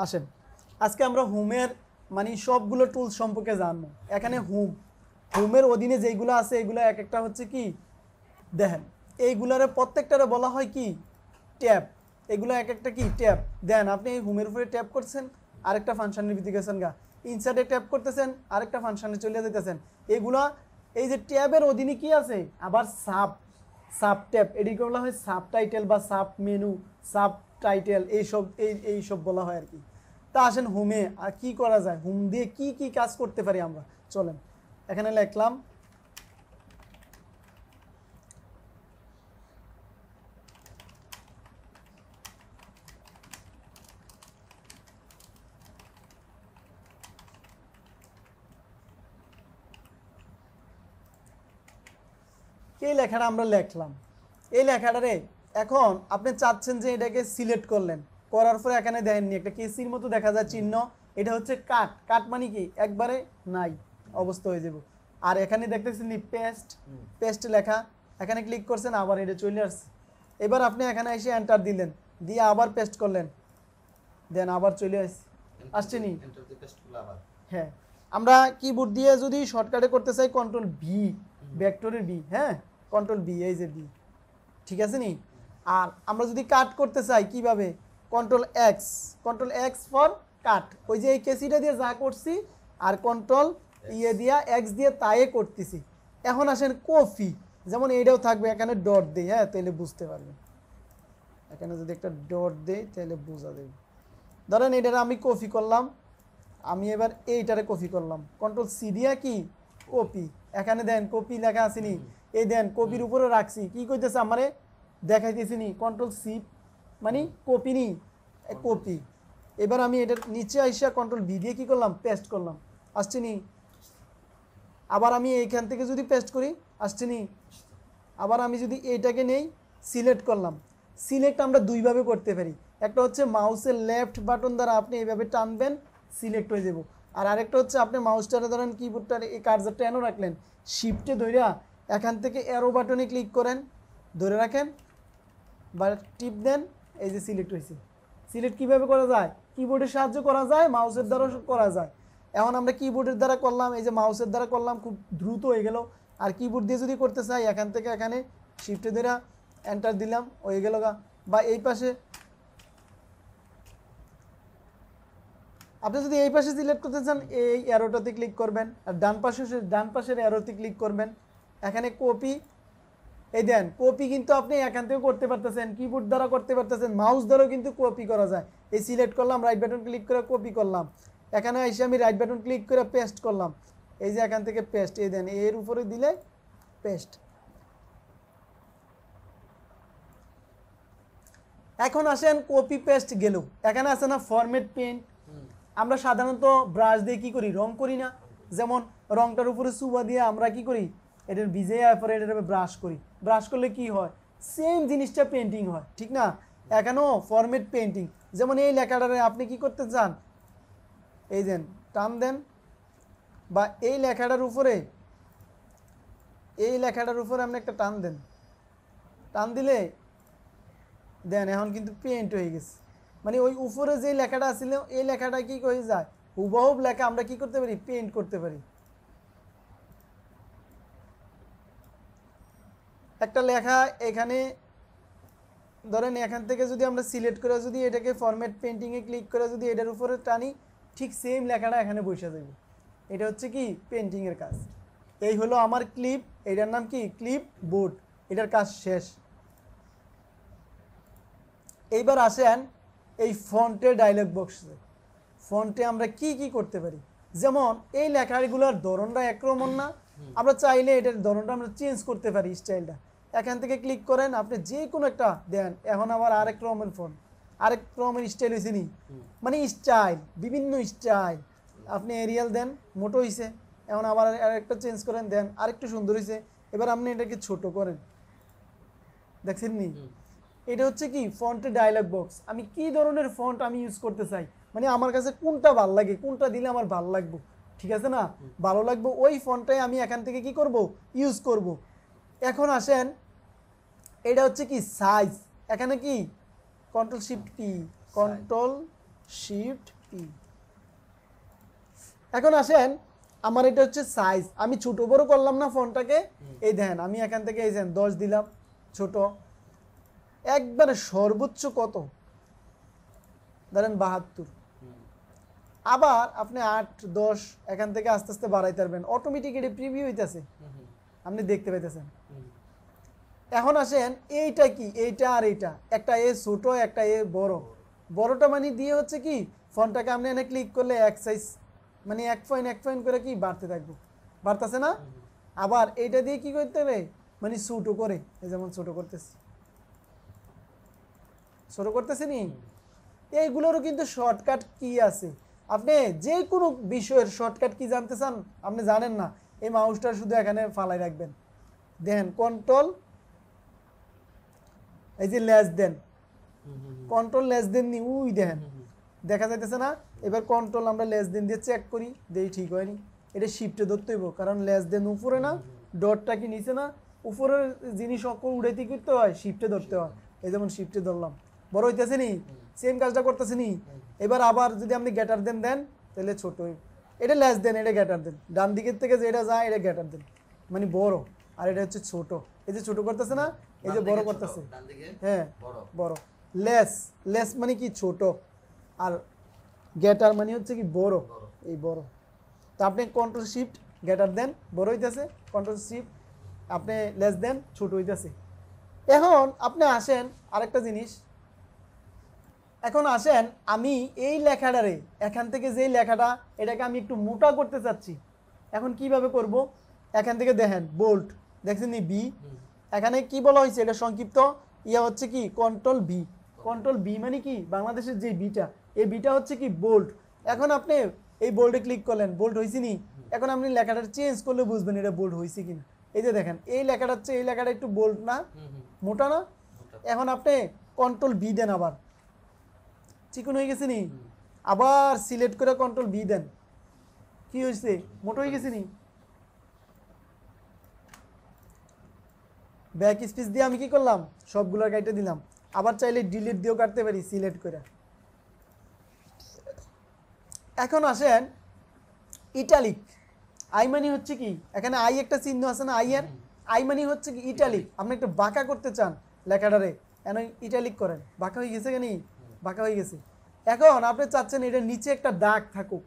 আসেন আজকে আমরা হোমের মানে সবগুলো টুলস সম্পর্কে জানবো। এখানে হোমের অধীনে যেগুলো আছে এগুলো এক একটা হচ্ছে কি দেখেন, এইগুলারে প্রত্যেকটারে বলা হয় কি ট্যাব। এগুলো এক একটা কি ট্যাব। দেন আপনি এই হোমের উপরে ট্যাব করছেন, আরেকটা ফাংশনের ভিতরে গেছেন গা, ইনসার্টে ট্যাব করতেছেন, আরেকটা ফাংশনে চলে যেতেছেন। এগুলা এই যে ট্যাবের অধীনে কি আছে আবার সাব ট্যাব, এটিকে বলা হয় সাব টাইটেল বা সাব মেনু, সাব টাইটেল, এইসব বলা হয় আর কি। তা আসেন হোমে আর কি করা যায়, হোম দিয়ে কি কি কাজ করতে পারি আমরা, চলেন এখানে লিখলাম এই লেখাটা আমরা লিখলাম। এই লেখাটারে এখন আপনি চাচ্ছেন যে এটাকে সিলেক্ট করলেন, করার পরে এখানে দেননি একটা কেসির মতো দেখা যায় চিহ্ন, এটা হচ্ছে কাট। কাট মানে কি একবারে নাই অবস্থা হয়ে যাব। আর এখানে দেখতেছেন পেস্ট লেখা, এখানে ক্লিক করছেন আবার এটা চলে আসছে। এবার আপনি এখানে এসে এন্টার দিলেন, দিয়ে আবার পেস্ট করলেন, দেন আবার চলে আসছে নি। হ্যাঁ, আমরা কিবোর্ড দিয়ে যদি শর্টকাটে করতে চাই কন্ট্রোল ভি, ভেক্টরের ভি, হ্যাঁ কন্ট্রোল ভি, এই যে ভি, ঠিক আছে নি। আর আমরা যদি কাট করতে চাই কিভাবে, কন্ট্রোল এক্স ফর কাট। ওই যে এই কেসিটা দিয়ে যা করছি আর কন্ট্রোল দিয়া এক্স দিয়ে তাই করতেছি। এখন আসেন কপি, যেমন এইটাও থাকবে, এখানে ডট দিই, হ্যাঁ তাহলে বুঝতে পারবেন। এখানে যদি একটা ডট দিই তাহলে বোঝা যাবে। ধরেন এটারে আমি কপি করলাম, আমি এবার এইটারে কপি করলাম, কন্ট্রোল সি দিয়া কি কপি, এখানে দেন কপি লেখা আসেনি, এই দেন কপির উপরে রাখছি, কি কইতেছে আমারে দেখাইতেছি নি, কন্ট্রোল সি মানে কপি নি, কপি। এবার আমি এটার নিচে আইসা কন্ট্রোল ভি দিয়ে কি করলাম পেস্ট করলাম, আসছে নি। আবার আমি এইখান থেকে যদি পেস্ট করি আসছে নি। আবার আমি যদি এইটাকে নেই সিলেক্ট করলাম, সিলেক্ট আমরা দুইভাবে করতে পারি। একটা হচ্ছে মাউসের লেফট বাটন দ্বারা আপনি এইভাবে টানবেন, সিলেক্ট হয়ে যাব। আর আরেকটা হচ্ছে আপনি মাউসটারে ধরেন কিবোর্ডটার এই কার্সারটা এনে রাখলেন, শিফটে ধইরা এখান থেকে অ্যারো বাটনে ক্লিক করেন, ধরে রাখেন বা টিপ দেন, এই যে সিলেক্ট হয়েছে। সিলেক্ট কিভাবে করা যায়, কিবোর্ডের সাহায্য করা যায়, মাউসের দ্বারা করা যায়। এখন আমরা কিবোর্ডের দ্বারা করলাম, এই যে মাউসের দ্বারা করলাম, খুব দ্রুত হয়ে গেল। আর কিবোর্ড দিয়ে যদি করতে চাই এখান থেকে এখানে শিফটে ধরে এন্টার দিলাম, হয়ে গেল গা। বা এই পাশে আপনি যদি এই পাশে সিলেক্ট করতে চান এই অ্যারোটাতে ক্লিক করবেন, আর ডান পাশের অ্যারোতে ক্লিক করবেন, এখানে কপি, এই দেন কপি কিন্তু আপনি এখান থেকে করতে পারতেছেন, কিবোর্ড দ্বারা করতে পারতেছেন, মাউস দ্বারাও কিন্তু কপি করা যায়। এই সিলেক্ট করলাম, রাইট বাটন ক্লিক করে কপি করলাম, এখানে এসে আমি রাইট বাটন ক্লিক করে পেস্ট করলাম, এই যে এখান থেকে পেস্ট, এই দেন এর উপরে দিলে পেস্ট। এখন আসেন কপি পেস্ট গেল, এখানে আছে না ফরম্যাট পেন্ট। আমরা সাধারণত ব্রাশ দিয়ে কি করি, রং করি না, যেমন রংটার উপরে সুবা দিয়ে আমরা কি করি, এটার ভিজে পরে এটার ব্রাশ করি, ব্রাশ করলে কি হয় সেম জিনিসটা পেন্টিং হয়, ঠিক না। এখানেও ফরম্যাট পেন্টিং, যেমন এই লেখাটারে আপনি কি করতে চান, এই দেন টান দেন, বা এই লেখাটার উপরে আপনি একটা টান দেন, টান দিলে দেন এখন কিন্তু পেন্ট হয়ে গেছে। মানে ওই উপরে যে লেখাটা ছিল এই লেখাটা কি হয়ে যায়, হুবহুব লেখা আমরা কি করতে পারি, পেন্ট করতে পারি। একটা লেখা এখানে ধরেন এখান থেকে যদি আমরা সিলেক্ট করে যদি এটাকে ফরম্যাট পেন্টিংয়ে ক্লিক করে যদি এটার উপরে টানি, ঠিক সেম লেখাটা এখানে বসে যাবে। এটা হচ্ছে কি পেন্টিংয়ের কাজ। এই হলো আমার ক্লিপ, এটার নাম কি ক্লিপ বোর্ড, এটার কাজ শেষ। এইবার আসেন এই ফন্টের ডায়লগ বক্সে, ফন্টে আমরা কি কি করতে পারি। যেমন এই লেখাগুলোর ধরনটা একরকম না, আমরা চাইলে এটার ধরনটা আমরা চেঞ্জ করতে পারি, স্টাইলটা এখান থেকে ক্লিক করেন, আপনি যে কোনো একটা দেন। এখন আবার আরেক রকমের ফন্ট, আরেক রকমের স্টাইল হয়েছে নি, মানে স্টাইল বিভিন্ন স্টাইল। আপনি এরিয়াল দেন, মোটো হয়েছে, এখন আবার আরেকটা চেঞ্জ করেন, দেন আরেকটু সুন্দর হয়েছে। এবার আপনি এটাকে ছোট করেন, দেখছেন নি। এটা হচ্ছে কি ফন্টের ডায়লগ বক্স। আমি কি ধরনের ফন্ট আমি ইউজ করতে চাই, মানে আমার কাছে কোনটা ভালো লাগে, কোনটা দিলে আমার ভালো লাগবে, ঠিক আছে না, ভালো লাগবে ওই ফন্টটাই আমি এখান থেকে কি করব, ইউজ করব। এখন আসেন এটা হচ্ছে কি সাইজ, এখানে কি control shift P, control shift E. এখন আসেন, আমার এটা হচ্ছে সাইজ, আমি ছোট বড় করলাম না ফন্টটাকে, এই দেখেন আমি এখান থেকে এই দেখেন 10 দিলাম ছোট, একবারে সর্বোচ্চ কত ধরেন 72, আবার আপনি 8 10 এখান থেকে আস্তে আস্তে বাড়াইতে পারবেন, অটোমেটিক এটা প্রিভিউ হইতেছে, আপনি দেখতে পাইতেছেন। এখন আসেন এইটা কি, এইটা আর এইটা, একটা এ ছোট একটা এ বড়, বড়টা মানে দিয়ে হচ্ছে কি ফন্টটাকে আপনি এনে ক্লিক করলে এক সাইজ মানে এক পয়েন্ট করে কি বাড়তে থাকবো, বাড়তেছে না। আবার এইটা দিয়ে কি করতে হবে মানে ছোট করে, এই যেমন ছোট করতেছি, ছোট করতেছি নি। এইগুলোরও কিন্তু শর্টকাট কি আছে, আপনি যে কোনো বিষয়ের শর্টকাট কি জানতে চান, আপনি জানেন না, এই মাউসটা শুধু এখানে ফালাই রাখবেন, দেন কন্ট্রোল, এই যে less than, control less than নি, উই দেখেন দেখা যাইতেছে না। এবার কন্ট্রোল আমরা লেস দেন দিয়ে চেক করি, দেই ঠিক হয়নি, এটা শিফটে ধরতে হইব, কারণ লেস দেন উপরে না, ডটটা কি নিচে না, উপরের জিনিস সকল উড়াইতে করতে হয়, শিফটে ধরতে হয়। এই যেমন শিফটে ধরলাম, বড় হইতেছে নি, সেম কাজটা করতেছে নি। এবার আবার যদি আপনি গ্যাটার দেন দেন তাহলে ছোট হইব, এটা লেস দেন, এটা গ্যাটার দেন, ডান দিকের থেকে যেটা যায় এটা গ্যাটার দেন মানে বড়, আর এটা হচ্ছে ছোট, এই যে ছোট করতেছে না, এই যে বড় করতেছে, হ্যাঁ বড়। লেস, লেস মানে কি ছোট, আর গ্যাটার মানে হচ্ছে কি বড়, এই বড়। তো আপনি কন্ট্রোল শিফট গ্যাটার দেন, বড় হইতেছে, কন্ট্রোল শিফট আপনি লেস দেন, ছোট হইতেছে। এখন আপনি আসেন আরেকটা জিনিস, এখন আসেন আমি এই লেখাটারে এখান থেকে যেই লেখাটা এটাকে আমি একটু মোটা করতে চাচ্ছি, এখন কিভাবে করব, এখান থেকে দেখেন বোল্ড দেখছেন নি বি, এখানে কি বলা হয়েছে এটা সংক্ষিপ্ত ইয়া হচ্ছে কি কন্ট্রোল বি, কন্ট্রোল বি মানে কি বাংলাদেশের যে বিটা, এই বিটা হচ্ছে কি বোল্ড। এখন আপনি এই বোল্ডে ক্লিক করলেন, বোল্ড হয়েছে নি, এখন আপনি লেখাটা চেঞ্জ করলে বুঝবেন এটা বোল্ড হয়েছে কিনা। এই যে দেখেন এই লেখাটা হচ্ছে, এই লেখাটা একটু বোল্ড না, মোটা না, এখন আপনি কন্ট্রোল বি দেন, আবার চিকন হয়ে গেছে নি, আবার সিলেক্ট করে কন্ট্রোল বি দেন, কি হয়েছে মোটা হয়ে গেছে নি। ব্যাক স্পেস দিয়ে আমি কি করলাম সবগুলো কেটে দিলাম, আবার চাইলে ডিলিট দিয়েও কাটতে পারি সিলেক্ট করে। এখন আসেন ইটালিক, আই মানি হচ্ছে কি, এখানে আই একটা চিহ্ন আছে না আই এর, আই মানি হচ্ছে কি ইটালিক, আপনি একটু বাঁকা করতে চান লেখাটারে, এন ইটালিক করেন, বাঁকা হয়ে গেছে কেন, বাঁকা হয়ে গেছে। এখন আপনি চাচ্ছেন এটার নিচে একটা দাগ থাকুক,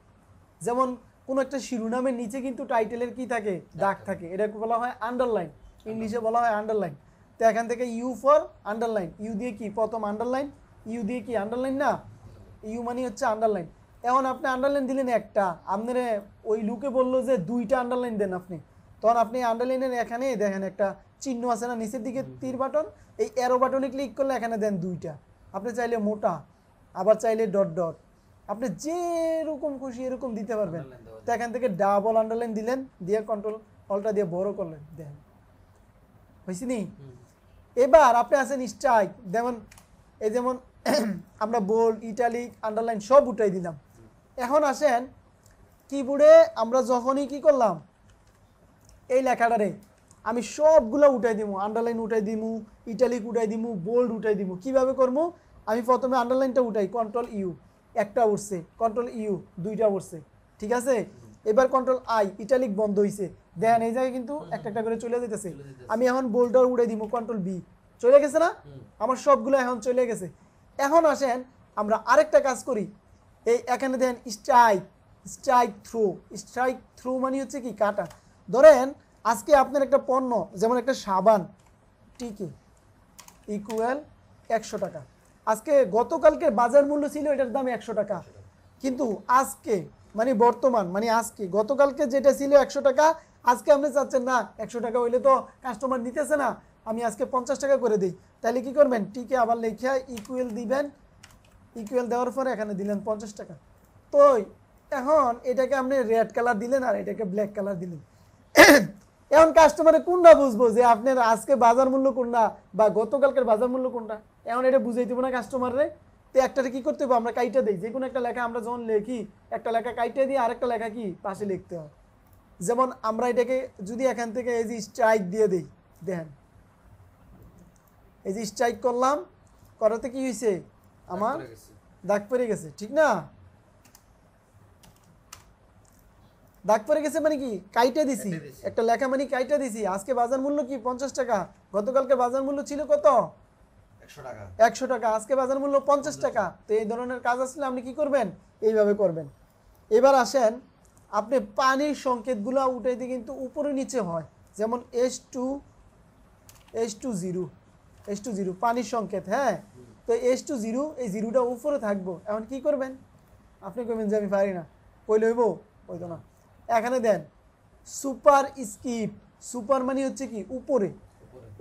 যেমন কোনো একটা শিরোনামের নিচে কিন্তু টাইটেলের কি থাকে দাগ থাকে, এটাকে বলা হয় আন্ডারলাইন, ইংলিশে বলা হয় আন্ডারলাইন। তো এখান থেকে ইউ ফর আন্ডারলাইন, ইউ দিয়ে কি প্রথম আন্ডারলাইন, ইউ দিয়ে কি আন্ডারলাইন না, ইউ মানে হচ্ছে আন্ডারলাইন। এখন আপনি আন্ডারলাইন দিলেন একটা, আপনার ওই লুকে বললো যে 2টা আন্ডারলাইন দেন আপনি, তখন আপনি আন্ডারলাইনের এখানে দেখেন একটা চিহ্ন আছে না নিচের দিকে তীর বাটন, এই অ্যারো বাটনে ক্লিক করলে এখানে দেন 2টা, আপনি চাইলে মোটা, আবার চাইলে ডট ডট, আপনি যেরকম খুশি এরকম দিতে পারবেন। তো এখান থেকে ডাবল আন্ডারলাইন দিলেন, দিয়ে কন্ট্রোল অলটা দিয়ে বড় করলেন, দেখেন হয়েছে নি। এবার আপনি আছেন স্ট্রাইক, যেমন এই যেমন আমরা বোল্ড ইটালিক আন্ডারলাইন সব উঠাই দিলাম। এখন আসেন কিবোর্ডে আমরা যখনই কি করলাম এই লেখাটারে আমি সবগুলো উঠাই দিব, আন্ডারলাইন উঠাই দিমু, ইটালিক উঠাই দিমু, বোল্ড উঠাই দিমু। কিভাবে করবো, আমি প্রথমে আন্ডারলাইনটা উঠাই, কন্ট্রোল ইউ একটা উঠছে, কন্ট্রোল ইউ 2টা উঠছে, ঠিক আছে। এবার কন্ট্রোল আই ইটালিক বন্ধ হয়েছে, দেখেন এই জায়গায় কিন্তু একটা একটা করে চলে যেতেছে। আমি এখন বোল্ডার উড়াই দিব, কন্ট্রোল বি, চলে গেছে না, আমার সবগুলো এখন চলে গেছে। এখন আসেন আমরা আরেকটা কাজ করি, এই এখানে দেখেন strike, strike through, strike through মানে হচ্ছে কি কাটা। ধরেন আজকে আপনার একটা পণ্য যেমন একটা সাবান টিকে ইকুয়াল 100 টাকা, আজকে গতকালকের বাজার মূল্য ছিল এটার দাম 100 টাকা, কিন্তু আজকে মানে বর্তমান মানে আজকে গতকালকে যেটা ছিল 100 টাকা, আজকে আপনি চাচ্ছেন না 100 টাকা হইলে তো কাস্টমার নিতেছে না, আমি আজকে 50 টাকা করে দিই, তাহলে কি করবেন টিকে আবার লেখা ইকুয়াল দিবেন, ইকুয়াল দেওয়ার পরে এখানে দিলেন 50 টাকা। তো এখন এটাকে আপনি রেড কালার দিলেন আর এটাকে ব্ল্যাক কালার দিলেন, এখন কাস্টমারে কোনটা বুঝবো যে আপনার আজকে বাজার মূল্য কোনটা বা গতকালকের বাজার মূল্য কোনটা, এখন এটা বুঝাই দেবো না কাস্টমারে। তো একটারে কি করতে হবে আমরা কাইটা দিই, যে কোনো একটা লেখা আমরা যখন লিখি একটা লেখা কাইটা দিই, আরেকটা লেখা কি পাশে লিখতে হয়। যেমন আমরা এটাকে যদি এখান থেকে এই যে স্ট্রাইক দিয়ে দিই, দেখেন এই যে স্ট্রাইক করলাম, করাতে কি হয়েছে আমার দাগ পড়ে গেছে, ঠিক না? দাগ পড়ে গেছে মানে কি কাইটা দিছি, একটা লেখা মানে কাইটা দিছি। আজকে বাজার মূল্য কি 50 টাকা, গতকালকে বাজার মূল্য ছিল কত 100 টাকা, আজকে বাজার মূল্য 50 টাকা। তো এই ধরনের কাজ আসলে আপনি কি করবেন, এইভাবে করবেন। এবার আসেন আপনি পানির সংকেতগুলো উঠাইতে কিন্তু উপরে নিচে হয়, যেমন H2 পানির সংকেত। হ্যাঁ, তো H2 এই জিরোটা উপরে থাকবো। এখন কি করবেন, আপনি কইবেন যে আমি পারি না, কইলে হইব, হইতো না। এখানে দেন সুপার স্ক্রিপ্ট, সুপার মানে হচ্ছে কি উপরে,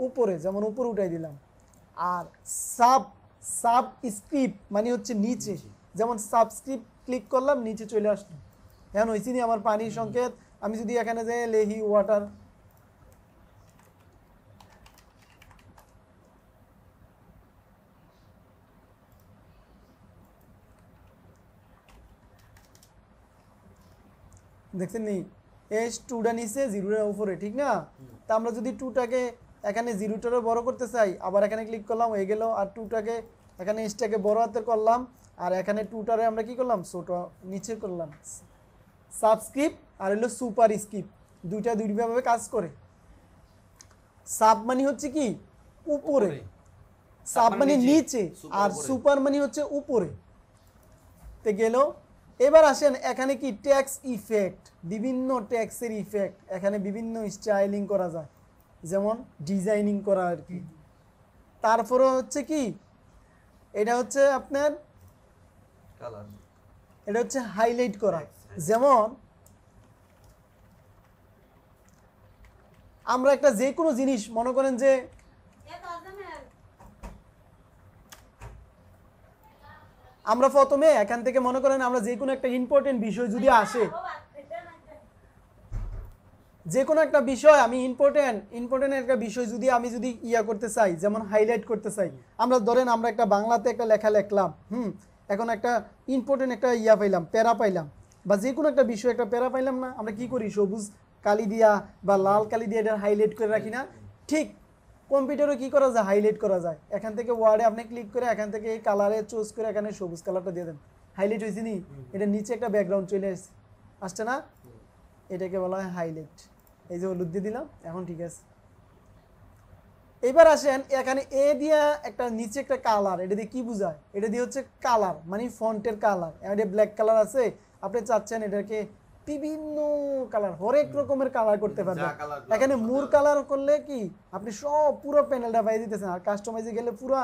উপরে যেমন উপরে উঠাই দিলাম। আর সাব স্ক্রিপ্ট মানে হচ্ছে নিচে, যেমন সাবস্ক্রিপ্ট ক্লিক করলাম নিচে চলে আসলো। এখন হয়েছি নি আমার পানির সংকেত। আমি যদি এখানে যাই লেহি ওয়াটার, দেখছেন নি H2টা নিচে জিরোটার উপরে, ঠিক না? তা আমরা যদি 2টাকে এখানে জিরোটারও বড় করতে চাই, আবার এখানে ক্লিক করলাম, হয়ে গেল। আর 2টাকে এখানে H-টাকে বড় হাতের করলাম, আর এখানে 2টারে আমরা কি করলাম, ছোট নিচে করলাম। সাবস্ক্রিপ্ট আর হলো সুপার স্ক্রিপ্ট, দুইটা দুইভাবে কাজ করে। সাব মানে হচ্ছে কি উপরে, সাব মানে নিচে, আর সুপার মানে হচ্ছে উপরে। তে গেল। এবার আসেন এখানে কি ট্যাক্স ইফেক্ট, বিভিন্ন ট্যাক্সের ইফেক্ট, এখানে বিভিন্ন স্টাইলিং করা যায়, যেমন ডিজাইনিং করা আর কি। তারপরে হচ্ছে কি এটা হচ্ছে আপনার কালার, এটা হচ্ছে হাইলাইট করা। যেমন আমরা একটা যে কোনো জিনিস মনে করেন যে আমরা প্রথমে এখান থেকে মনে করেন আমরা যে কোনো একটা ইম্পর্টেন্ট বিষয় যদি আসে, যে কোনো একটা বিষয় আমি ইম্পর্টেন্ট একটা বিষয় যদি আমি যদি ইয়া করতে চাই, যেমন হাইলাইট করতে চাই, আমরা ধরেন আমরা একটা বাংলাতে একটা লেখা লিখলাম, এখন একটা ইম্পর্টেন্ট একটা ইয়া পাইলাম, প্যারা পাইলাম, বা যে কোনো একটা বিষয় একটা প্যারা পাইলাম না, আমরা কি করি, সবুজ কালি দিয়া বা লাল কালি দিয়ে এটা হাইলাইট করে রাখি না? ঠিক কম্পিউটারও কি করা যায়, হাইলাইট করা যায়। এখান থেকে ওয়ার্ডে আপনি ক্লিক করে এখান থেকে এই কালারে চুজ করে এখানে সবুজ কালারটা দিয়ে দেন, হাইলাইট হয়েছে নি? এটা নিচে একটা ব্যাকগ্রাউন্ড চলে আসছে না? এটাকে বলা হয় হাইলাইট। এই যে হলুদ দিয়ে দিলাম, এখন ঠিক আছে। এবার আসেন এখানে এ দিয়া একটা নিচে একটা কালার, এটা দিয়ে কি বোঝায়, এটা দিয়ে হচ্ছে কালার মানে ফন্টের কালার। এটা ব্ল্যাক কালার আছে, আপনি চাচ্ছেন এটাকে বিভিন্ন কালার, হরেক রকমের কালার করতে পারবেন। এখানে মুর কালার করলে কি আপনি সব পুরো প্যানেলটা পাই দিতেছেন, আর কাস্টমাইজে গেলে পুরো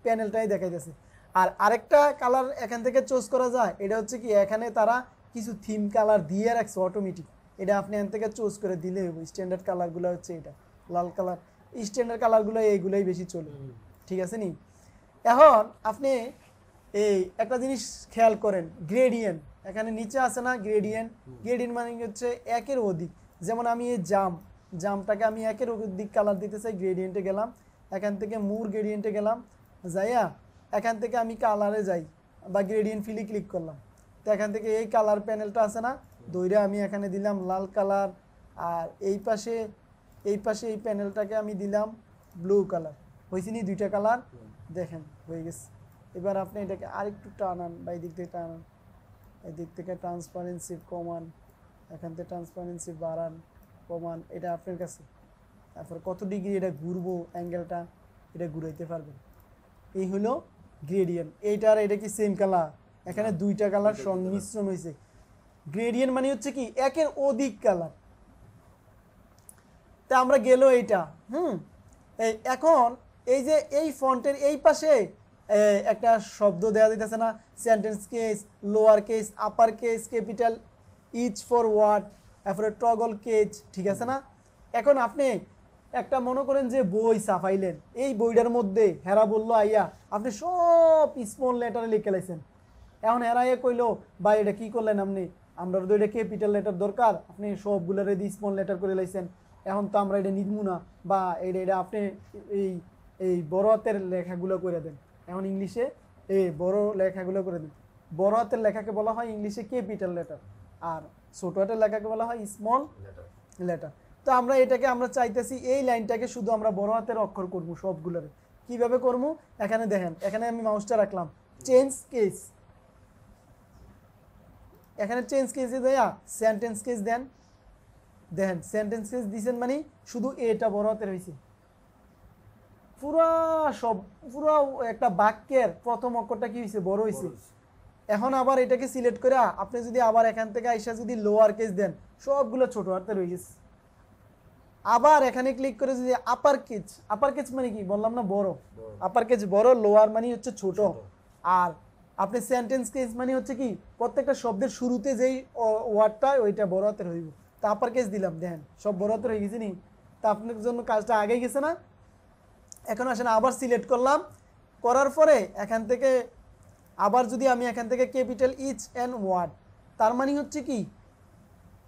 প্যানেলটাই দেখাইতেছে। আর আরেকটা কালার এখান থেকে চুজ করা যায়, এটা হচ্ছে কি এখানে তারা কিছু থিম কালার দিয়ে রাখছে অটোমেটিক, এটা আপনি এখান থেকে চুজ করে দিলে হবে। স্ট্যান্ডার্ড কালারগুলো হচ্ছে এটা লাল কালার, স্ট্যান্ডার্ড কালারগুলো এইগুলোই বেশি চলে, ঠিক আছে নি? এখন আপনি এই একটা জিনিস খেয়াল করেন, গ্রেডিয়েন্ট এখানে নিচে আছে না, গ্রেডিয়েন্ট মানে হচ্ছে একের অধিক। যেমন আমি এই জামটাকে আমি একের অধিক কালার দিতে চাই, গ্রেডিয়েন্টে গেলাম, এখান থেকে মুর গ্রেডিয়েন্টে গেলাম, যাইয়া এখান থেকে আমি কালারে যাই বা গ্রেডিয়েন্ট ফিলে ক্লিক করলাম। তো এখান থেকে এই কালার প্যানেলটা আছে না, দইরা আমি এখানে দিলাম লাল কালার, আর এই পাশে এই প্যানেলটাকে আমি দিলাম ব্লু কালার। হয়েছে নি দুইটা কালার? দেখেন হয়ে গেছে। এবার আপনি এটাকে আরেকটু টানান বা এই দিক থেকে টানান, এই দিক থেকে ট্রান্সপারেন্সি কমান, এখান থেকে ট্রান্সপারেন্সি বাড়ান কমান, এটা আপনার কাছে। তারপর কত ডিগ্রি এটা ঘুরবো অ্যাঙ্গেলটা, এটা ঘুরাইতে পারবেন। এই হলো গ্রেডিয়েন্ট। এইটার এটা কি সেম কালার? এখানে দুইটা কালার সংমিশ্রণ হয়েছে। গ্রেডিয়েন্ট মানে হচ্ছে কি একের অধিক কালার। তা আমরা গেল এইটা এই এখন এই যে এই ফন্টের এই পাশে একটা শব্দ দেওয়া দিতেছে না, sentence case, lower case, upper case, capital, each for word, তারপরে টগল কেজ, ঠিক আছে না? এখন আপনি একটা মনে করেন যে বই ছাপাইলেন, এই বইটার মধ্যে হেরা বললো আইয়া আপনি সব স্মল লেটারে লিখে লাইছেন। এখন হেরা এ কইলো বা এটা কি করলেন আপনি, আমরা তো এটা ক্যাপিটাল লেটার দরকার, আপনি সবগুলোরে দিয়ে স্মল লেটার করে লাইছেন। এখন তো আমরা এটা নিবো না, বা এটা আপনি এই বড় হাতের লেখাগুলো করে দেন। এখন ইংলিশে এই বড় লেখাগুলো করে দেন। বড় হাতের লেখাকে বলা হয় ইংলিশে ক্যাপিটাল লেটার, আর ছোট হাতের লেখাকে বলা হয় স্মল লেটার। তো আমরা এটাকে আমরা চাইতেছি এই লাইনটাকে শুধু আমরা বড় হাতের অক্ষর করবো সবগুলোরে। কিভাবে করবো? এখানে দেখেন, এখানে আমি মাউসটা রাখলাম, চেঞ্জ কেস, এখানে চেঞ্জ কেসে দেয়া সেন্টেন্স কেস দেন, দেখেন সেন্টেন্স কেস দিয়েছেন মানে শুধু এটা বড় হাতের হয়েছে, পুরা সব পুরা একটা বাক্যের প্রথম অক্ষরটা কি হয়েছে বড় হয়েছে। এখন আবার এটাকে সিলেক্ট করে আপনি যদি আবার এখান থেকে আইসা যদি লোয়ার কেস দেন সবগুলো ছোট হাতের হয়ে গেছে। আবার এখানে ক্লিক করে যদি আপার কেচ মানে কি বললাম না বড়, আপার কেচ বড়, লোয়ার মানে হচ্ছে ছোট। আর আপনি সেন্টেন্স কেস মানে হচ্ছে কি প্রত্যেকটা শব্দের শুরুতে যেই ওয়ার্ডটা ওইটা বড় হাতের হইব। তা আপার কেস দিলাম, দেখেন সব বড় হাতের হয়ে গেছে নি। তা আপনার জন্য কাজটা আগে গেছে না। এখন আসেন আবার সিলেক্ট করলাম, করার পরে এখান থেকে আবার যদি আমি এখান থেকে ক্যাপিটাল ইচ অ্যান্ড ওয়ার্ড, তার মানে হচ্ছে কি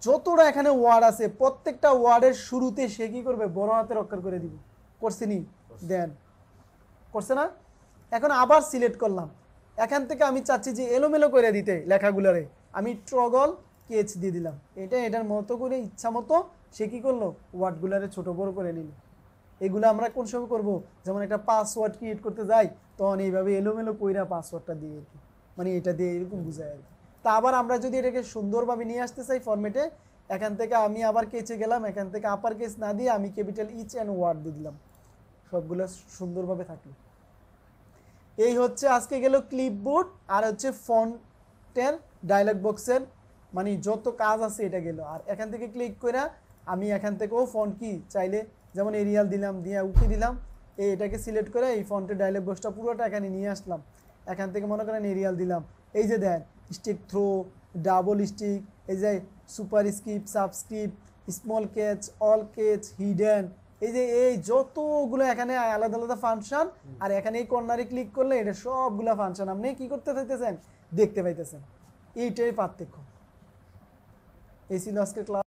যতটা এখানে ওয়ার্ড আছে প্রত্যেকটা ওয়ার্ডের শুরুতে সে কি করবে বড় হাতের অক্ষর করে দিব। করছে নি, দেন করছে না। এখন আবার সিলেক্ট করলাম, এখান থেকে আমি চাচ্ছি যে এলোমেলো করে দিতে লেখাগুলোরে, আমি ট্রগল কেচ দিয়ে দিলাম। এটার মতো করে ইচ্ছা মতো সে কি করলো ওয়ার্ডগুলারে ছোট বড় করে নিল। এগুলো আমরা কোন সময় করব, যেমন একটা পাসওয়ার্ড ক্রিয়েট করতে যাই তখন এইভাবে এলোমেলো কইরা পাসওয়ার্ডটা দিয়ে আর কি, মানে এটা দিয়ে এরকম বুঝায় আর কি। তা আবার আমরা যদি এটাকে সুন্দরভাবে নিয়ে আসতে চাই ফরম্যাটে, এখান থেকে আমি আবার কেচে গেলাম, এখান থেকে আপার কেস না দিয়ে আমি ক্যাপিটাল ইচ অ্যান্ড ওয়ার্ড দিয়ে দিলাম, সবগুলো সুন্দরভাবে থাকলো। এই হচ্ছে আজকে গেল ক্লিপবোর্ড আর হচ্ছে ফন্টের ডায়লগ বক্সের মানে যত কাজ আছে এটা গেল। আর এখান থেকে ক্লিক করে আমি এখান থেকেও ফন্ট কি চাইলে যেমন এরিয়াল দিলাম, দিয়ে উঠে দিলাম, এটাকে সিলেক্ট করে এই ফন্টের ডায়লগ বক্সটা পুরোটা এখানে নিয়ে আসলাম। এখান থেকে মনে করেন এরিয়াল দিলাম, এই যে দেন strikethrough, double strikethrough যে superscript, subscript, small caps, all caps, hidden, এই যে এই যতগুলো এখানে আলাদা আলাদা ফাংশন। আর এখানে এই কর্নারে ক্লিক করলে এটা সবগুলো ফাংশন আপনি কি করতে পাইতেছেন, দেখতে পাইতেছেন। এইটাই পার্থক্য। এই ছিল আজকের ক্লাস।